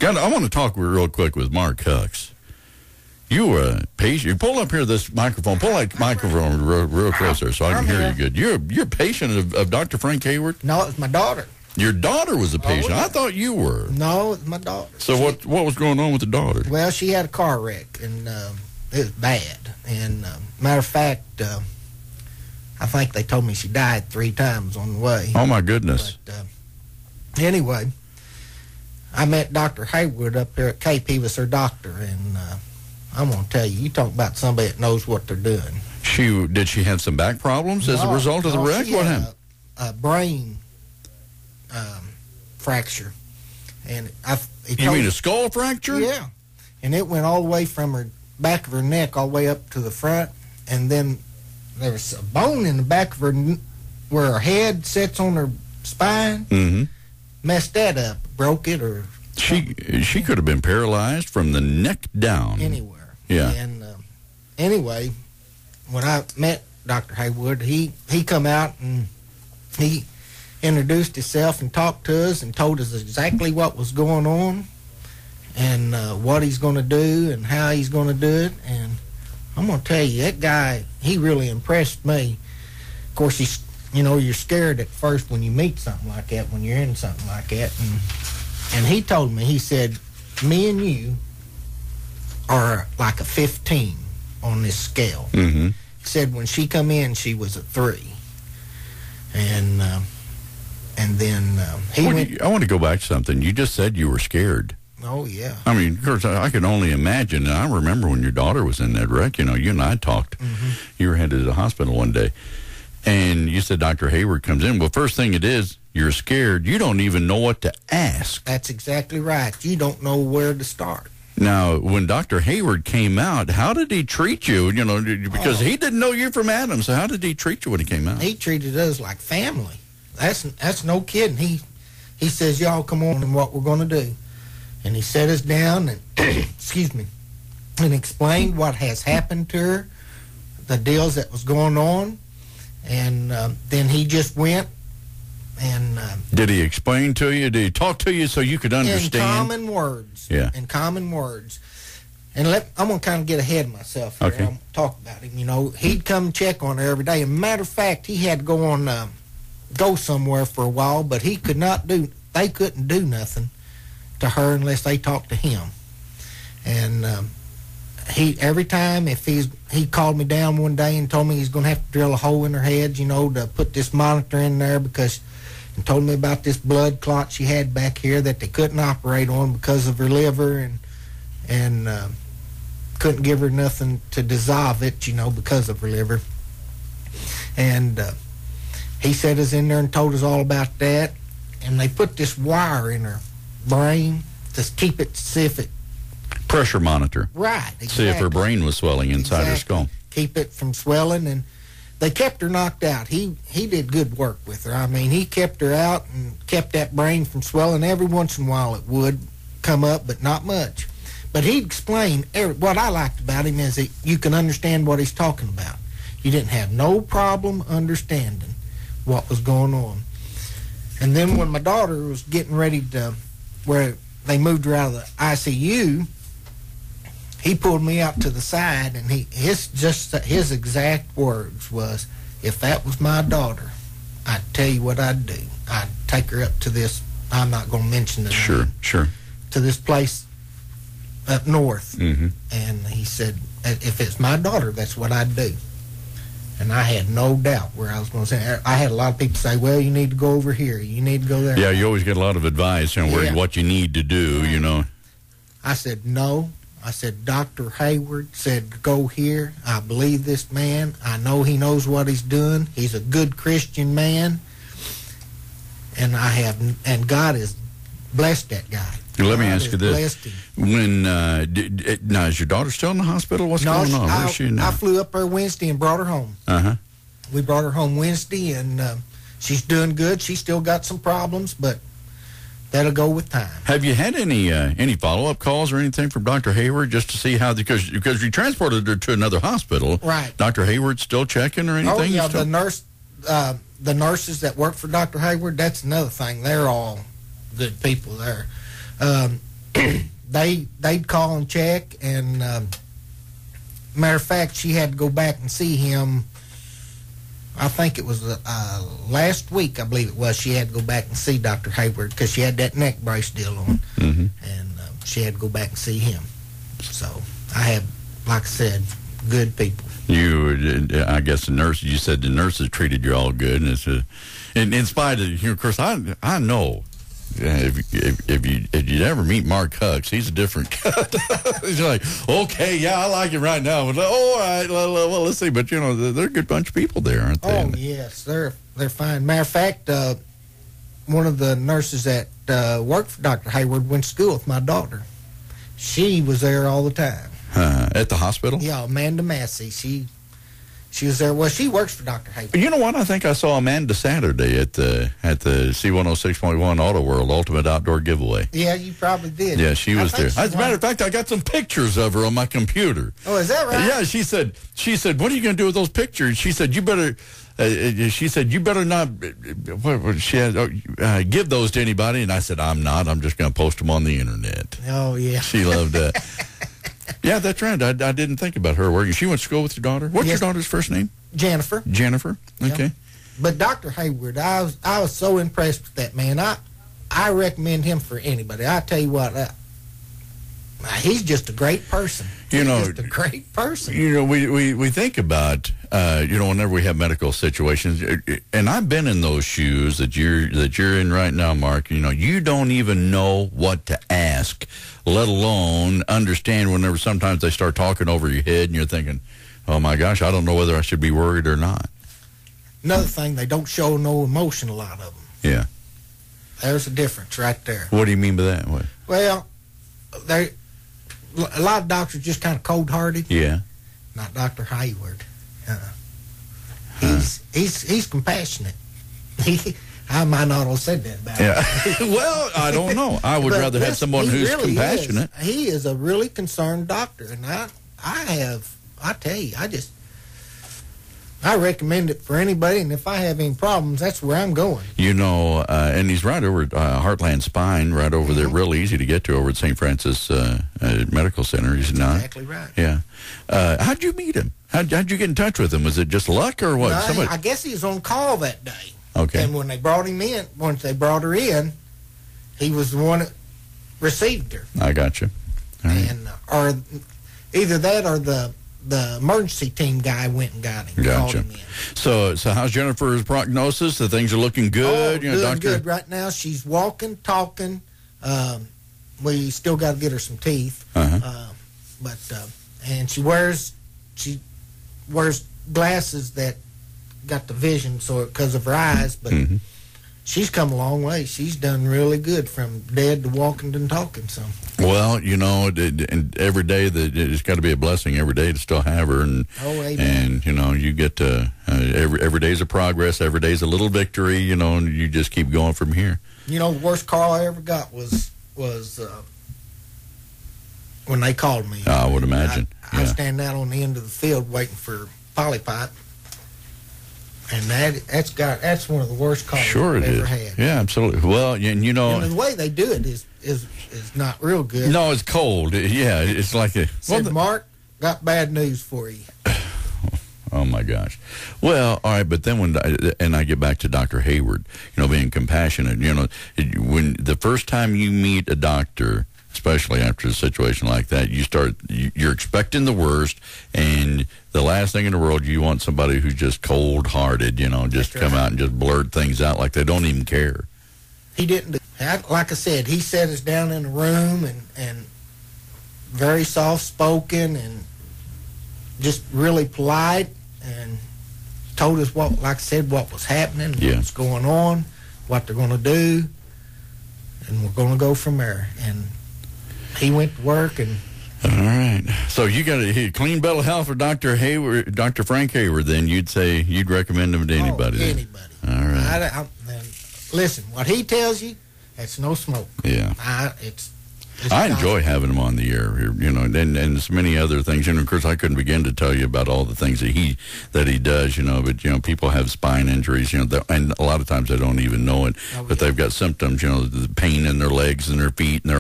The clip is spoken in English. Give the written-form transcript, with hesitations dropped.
I want to talk real quick with Mark Hux. You were a patient. You pull up here this microphone. Pull that microphone real close there so I can hear you good. You're a patient of Dr. Frank Hayward? No, it's my daughter. Your daughter was a patient. yeah. I thought you were. No, it's my daughter. So what was going on with the daughter? Well, she had a car wreck, and it was bad. And matter of fact, I think they told me she died 3 times on the way. Oh, my goodness. But anyway, I met Dr. Hayward up there at Cape. He was her doctor, and I'm going to tell you, you talk about somebody that knows what they're doing. Did she have some back problems as a result of the wreck? What happened? A brain fracture. And You mean a skull fracture? Yeah. And it went all the way from her back of her neck all the way up to the front, and then there was a bone in the back of her where her head sits on her spine. Mm-hmm. Messed that up, broke it, or she could have been paralyzed from the neck down. Anywhere. Yeah. And anyway, when I met Dr. Hayward, he come out and he introduced himself and talked to us and told us exactly what was going on and what he's going to do and how he's going to do it. And I'm going to tell you, that guy, he really impressed me. Of course, you're scared at first when you meet something like that, when you're in something like that. And he told me, he said, me and you are like a 15 on this scale. Mm-hmm. He said when she come in, she was a 3. And then he went... I want to go back to something. You just said you were scared. Oh, yeah. I mean, of course, I could only imagine. And I remember when your daughter was in that wreck, you and I talked. Mm-hmm. You were headed to the hospital one day. And you said Dr. Hayward comes in. Well, first thing it is, you're scared. You don't even know what to ask. That's exactly right. You don't know where to start. Now, when Dr. Hayward came out, how did he treat you? Because he didn't know you from Adam. So how did he treat you when he came out? He treated us like family. That's no kidding. He says, y'all come on and what we're going to do. And he set us down and, excuse me, and explained what has happened to her, the deals that was going on. And then he just went and... did he explain to you? Did he talk to you so you could understand? In common words. Yeah. In common words. And I'm going to kind of get ahead of myself here. Okay. I'm going to talk about him. He'd come check on her every day. As a matter of fact, he had to go somewhere for a while, but they couldn't do nothing to her unless they talked to him. And every time he called me down one day and told me he's going to have to drill a hole in her head, to put this monitor in there and told me about this blood clot she had back here that they couldn't operate on because of her liver and couldn't give her nothing to dissolve it, because of her liver. And he set us in there and told us all about that. And they put this wire in her brain to keep it, see if it... Pressure monitor. Right, exactly. See if her brain was swelling inside her skull. Keep it from swelling, and they kept her knocked out. He did good work with her. I mean, he kept her out and kept that brain from swelling. Every once in a while it would come up, but not much. But he'd explain, what I liked about him is that you can understand what he's talking about. You didn't have no problem understanding what was going on. And then when my daughter was getting ready to, where they moved her out of the ICU, he pulled me out to the side, and his exact words was, if that was my daughter, I'd tell you what I'd do. I'd take her up to this, I'm not going to mention the name, Sure. to this place up north. Mm-hmm. And he said, if it's my daughter, that's what I'd do. And I had no doubt where I was going to say. I had a lot of people say, well, you need to go over here. You need to go there. Yeah, you always get a lot of advice on what you need to do, I said, no. I said, Dr. Hayward said, go here. I believe this man. I know he knows what he's doing. He's a good Christian man. And God has blessed that guy. Let me ask you this. Blessed him. When, now, is your daughter still in the hospital? What's going on? Where's she now? I flew up there Wednesday and brought her home. Uh-huh. We brought her home Wednesday, and she's doing good. She's still got some problems, but that'll go with time. Have you had any follow-up calls or anything from Dr. Hayward just to see how, because you transported her to another hospital. Right. Dr. Hayward's still checking or anything? Oh, yeah, the nurses that work for Dr. Hayward, that's another thing. They're all good people there. they'd call and check, and matter of fact, she had to go back and see him. I think it was last week, I believe it was. She had to go back and see Dr. Hayward because she had that neck brace deal on, and she had to go back and see him. So I have, like I said, good people. I guess the nurse. You said the nurses treated you all good, and it's in spite of, of course, I know. If you ever meet Mark Hux, he's a different cut. He's like, okay, yeah, I like it right now. But all right, well, let's see. But they're a good bunch of people there, aren't they? Oh yes, they're fine. Matter of fact, one of the nurses that worked for Dr. Hayward went to school with my daughter. She was there all the time. At the hospital? Yeah, Amanda Massey. She was there. Well, she works for Dr. Hayward. You know what? I think I saw Amanda Saturday at the C106.1 Auto World Ultimate Outdoor Giveaway. Yeah, you probably did. Yeah, she was there. As a matter of fact, I got some pictures of her on my computer. Oh, is that right? Yeah, she said, what are you going to do with those pictures? She said, you better not. Give those to anybody. And I said, I'm not. I'm just going to post them on the internet. Oh yeah. She loved that. Yeah, that's right. I didn't think about her working. She went to school with your daughter. What's your daughter's first name? Jennifer. Jennifer. Okay. Yeah. But Dr. Hayward, I was so impressed with that man. I recommend him for anybody. I tell you what, he's just a great person. He's just a great person. We think about whenever we have medical situations, and I've been in those shoes that you're in right now, Mark. You don't even know what to ask, let alone understand whenever sometimes they start talking over your head and you're thinking, oh my gosh, I don't know whether I should be worried or not. Another thing, they don't show no emotion, a lot of them. Yeah. There's a difference right there. What do you mean by that? What? Well, a lot of doctors just kind of cold-hearted. Yeah. Not Dr. Hayward. He's compassionate. I might not have said that about him. Yeah. Well, I don't know. I would rather have someone who's really compassionate. He is a really concerned doctor, and I tell you, I recommend it for anybody, and if I have any problems, that's where I'm going. And he's right over at Heartland Spine, right over there, real easy to get to over at St. Francis Medical Center. He's not exactly right. Yeah. How'd you meet him? How'd you get in touch with him? Was it just luck or what? I guess he was on call that day. Okay. And when they brought him in, once they brought her in, he was the one that received her. I got you. Right. And or either that or the emergency team guy went and got him. Gotcha. Called him in. So how's Jennifer's prognosis? The things are looking good. Doing good right now. She's walking, talking. We still got to get her some teeth. And she wears glasses that got the vision, so because of her eyes, but she's come a long way. She's done really good from dead to walking and talking. So well, and every day it's got to be a blessing every day to still have her, and amen. And you get every day's a progress, every day's a little victory, and you just keep going from here. The worst call I ever got was when they called me. I would imagine. I was standing out on the end of the field waiting for polypipe. And that's one of the worst calls I've ever had. Yeah, absolutely. Well, and the way they do it is not real good. No, it's cold. Yeah, it's like Mark, got bad news for you. Oh my gosh. Well, all right, but then when I get back to Dr. Hayward, being compassionate, when the first time you meet a doctor, especially after a situation like that, you're expecting the worst, and the last thing in the world, you want somebody who's just cold-hearted, just come out and just blurt things out like they don't even care. He didn't. Like I said, he set us down in a room and very soft-spoken and just really polite, and told us what was happening, what was going on, what they're going to do, and we're going to go from there. And he went to work, and all right. So you got a clean bill of health for Dr. Hayward, Dr. Frank Hayward. Then you'd recommend him to anybody. Anybody. All right. Listen, what he tells you, that's no smoke. Yeah. I enjoy having him on the air here, and there's many other things. And of course, I couldn't begin to tell you about all the things that he does, but people have spine injuries, and a lot of times they don't even know it, but they've got symptoms, the pain in their legs and their feet and their